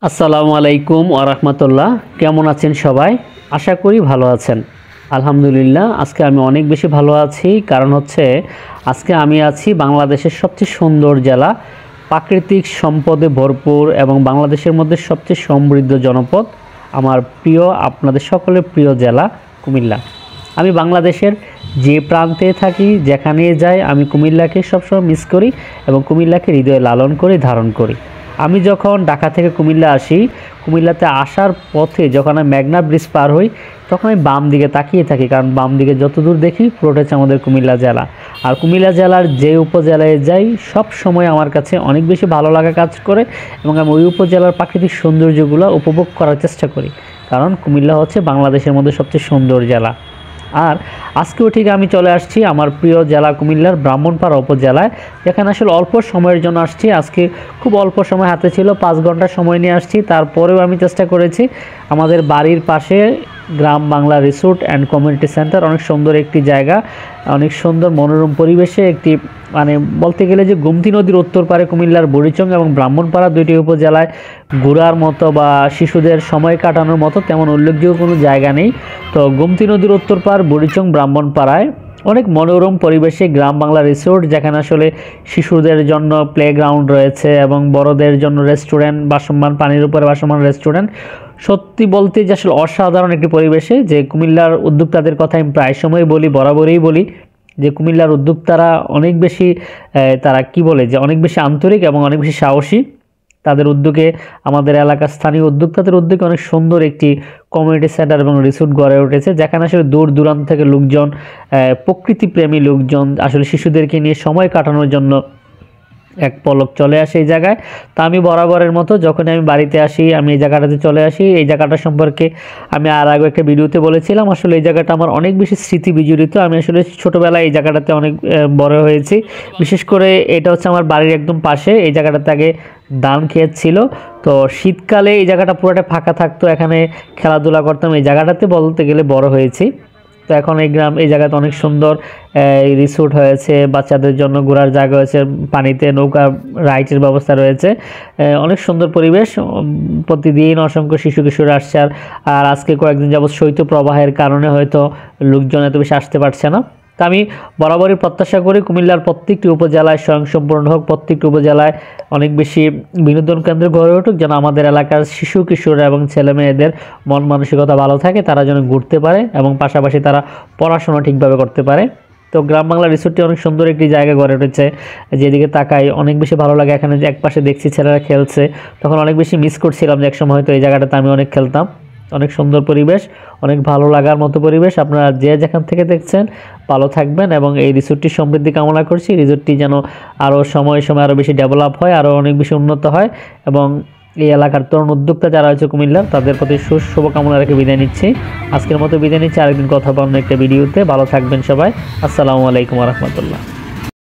আসসালামু আলাইকুম ওয়া রাহমাতুল্লাহ। কেমন আছেন সবাই? আশা করি ভালো আছেন। আলহামদুলিল্লাহ আজকে আমি অনেক বেশি ভালো আছি। কারণ হচ্ছে আজকে আমি আছি বাংলাদেশের সবচেয়ে সুন্দর জেলা, প্রাকৃতিক সম্পদে ভরপুর এবং বাংলাদেশের মধ্যে সবচেয়ে সমৃদ্ধ জনপদ, আমার প্রিয়, আপনাদের সকলের প্রিয় জেলা কুমিল্লা। আমি বাংলাদেশের যে প্রান্তে থাকি, যেখানে যাই, আমি কুমিল্লাকে সবসময় মিস করি এবং কুমিল্লাকে হৃদয়ে লালন করি, ধারণ করি। আমি যখন ঢাকা থেকে কুমিল্লা আসি, কুমিল্লাতে আসার পথে যখন আমি মেঘনা ব্রিজ পার হই, তখন আমি বাম দিকে তাকিয়ে থাকি, কারণ বাম দিকে যত দূর দেখি পুরোটা হচ্ছে আমাদের কুমিল্লা জেলা। আর কুমিল্লা জেলার যে উপজেলায় যাই, সব সময় আমার কাছে অনেক বেশি ভালো লাগা কাজ করে এবং আমি ওই উপজেলার প্রাকৃতিক সৌন্দর্যগুলো উপভোগ করার চেষ্টা করি, কারণ কুমিল্লা হচ্ছে বাংলাদেশের মধ্যে সবচেয়ে সুন্দর জেলা। আর আজকেও ঠিক আমি চলে আসছি আমার প্রিয় জেলা কুমিল্লার ব্রাহ্মণপাড়া উপজেলায়, যেখানে আসলে অল্প সময়ের জন্য আসছি। আজকে খুব অল্প সময় হাতে ছিল, 5 ঘন্টা সময় নিয়ে আসছি। তারপরেও আমি চেষ্টা করেছি। আমাদের বাড়ির পাশে Gram Bangla resort and community centre, অনেক সুন্দর একটি জায়গা, অনেক সুন্দর মনোরম পরিবেশে একটি, মানে বলতে গেলে যে গোমতী নদীর উত্তর পারে কুমিল্লার বুড়িচং এবং ব্রাহ্মণপাড়া দুইটি উপজেলায় ঘোরার মতো বা শিশুদের সময় কাটানোর মতো তেমন উল্লেখযোগ্য কোনো জায়গা নেই। তো গোমতী নদীর উত্তর পার বুড়িচং ব্রাহ্মণপাড়ায় অনেক মনোরম পরিবেশে গ্রাম বাংলা রিসোর্ট, যেখানে আসলে শিশুদের জন্য প্লেগ্রাউন্ড রয়েছে এবং বড়দের জন্য রেস্টুরেন্ট, বাসমান পানির উপরে বাসমান রেস্টুরেন্ট। সত্যি বলতে যে আসলে অসাধারণ একটি পরিবেশে, যে কুমিল্লার উদ্যোক্তাদের কথা আমি প্রায় সময় বলি, বরাবরই বলি যে কুমিল্লার উদ্যোক্তারা অনেক বেশি, তারা কি বলে যে অনেক বেশি আন্তরিক এবং অনেক বেশি সাহসী। তাদের উদ্যোগে, আমাদের এলাকার স্থানীয় উদ্যোক্তাদের উদ্যোগে অনেক সুন্দর একটি কমিউনিটি সেন্টার এবং রিসোর্ট গড়ে উঠেছে, যেখানে আসলে দূর দূরান্ত থেকে লোকজন, প্রকৃতিপ্রেমী লোকজন আসলে শিশুদেরকে নিয়ে সময় কাটানোর জন্য এক পলক চলে আসে এই জায়গায়। তা আমি বরাবরের মতো যখন আমি বাড়িতে আসি, আমি এই জায়গাটাতে চলে আসি। এই জায়গাটা সম্পর্কে আমি আর আগে একটা ভিডিওতে বলেছিলাম, আসলে এই জায়গাটা আমার অনেক বেশি স্মৃতি বিজড়িত। আমি আসলে ছোটোবেলায় এই জায়গাটাতে অনেক বড় হয়েছি। বিশেষ করে এটা হচ্ছে আমার বাড়ির একদম পাশে। এই জায়গাটাতে আগে ধান ক্ষেত ছিল। তো শীতকালে এই জায়গাটা পুরোটা ফাঁকা থাকতো, এখানে খেলাধুলা করতাম। এই জায়গাটাতে বলতে গেলে বড় হয়েছি। তো এখন এই জায়গাতে অনেক সুন্দর রিসোর্ট হয়েছে, বাচ্চাদের জন্য ঘোরার জায়গা হয়েছে, পানিতে নৌকা রাইডের ব্যবস্থা রয়েছে, অনেক সুন্দর পরিবেশ। প্রতিদিন অসংখ্য শিশু কিশোর আসছে। আর আজকে কয়েকদিন যাবৎ শৈত্যপ্রবাহের কারণে হয়তো লোকজন এত বেশি আসতে পারছে না। তা আমি বরাবরই প্রত্যাশা করি কুমিল্লার প্রত্যেকটি উপজেলায় স্বয়ংসম্পূর্ণ হোক, প্রত্যেকটি উপজেলায় অনেক বেশি বিনোদন কেন্দ্র গড়ে উঠুক, যেন আমাদের এলাকার শিশু কিশোর এবং ছেলে মেয়েদের মন মানসিকতা ভালো থাকে, তারা যেন ঘুরতে পারে এবং পাশাপাশি তারা পড়াশোনা ঠিকভাবে করতে পারে। তো গ্রাম বাংলা রিসোর্টটি অনেক সুন্দর একটি জায়গা গড়ে উঠেছে, যেদিকে তাকাই অনেক বেশি ভালো লাগে। এখানে যে একপাশে দেখছি ছেলেরা খেলছে, তখন অনেক বেশি মিস করছিলাম যে একসময় হয়তো এই জায়গাটাতে আমি অনেক খেলতাম। অনেক সুন্দর পরিবেশ, অনেক ভালো লাগার মতো পরিবেশ। আপনারা যে যেখান থেকে দেখছেন ভালো থাকবেন এবং এই রিসোর্টটির সমৃদ্ধি কামনা করছি। রিসোর্টটি যেন আরও সময়ে সময়ে আরও বেশি ডেভেলপ হয়, আরও অনেক বেশি উন্নত হয় এবং এই এলাকার তরুণ উদ্যোক্তা যারা আছে কুমিল্লার, তাদের প্রতি শুভকামনা রেখে বিদায় নিচ্ছি। আজকের মতো বিদায় নিচ্ছি, আরেকদিন কথা বলবো একটা ভিডিওতে। ভালো থাকবেন সবাই। আসসালামু আলাইকুম ওয়া রাহমাতুল্লাহ।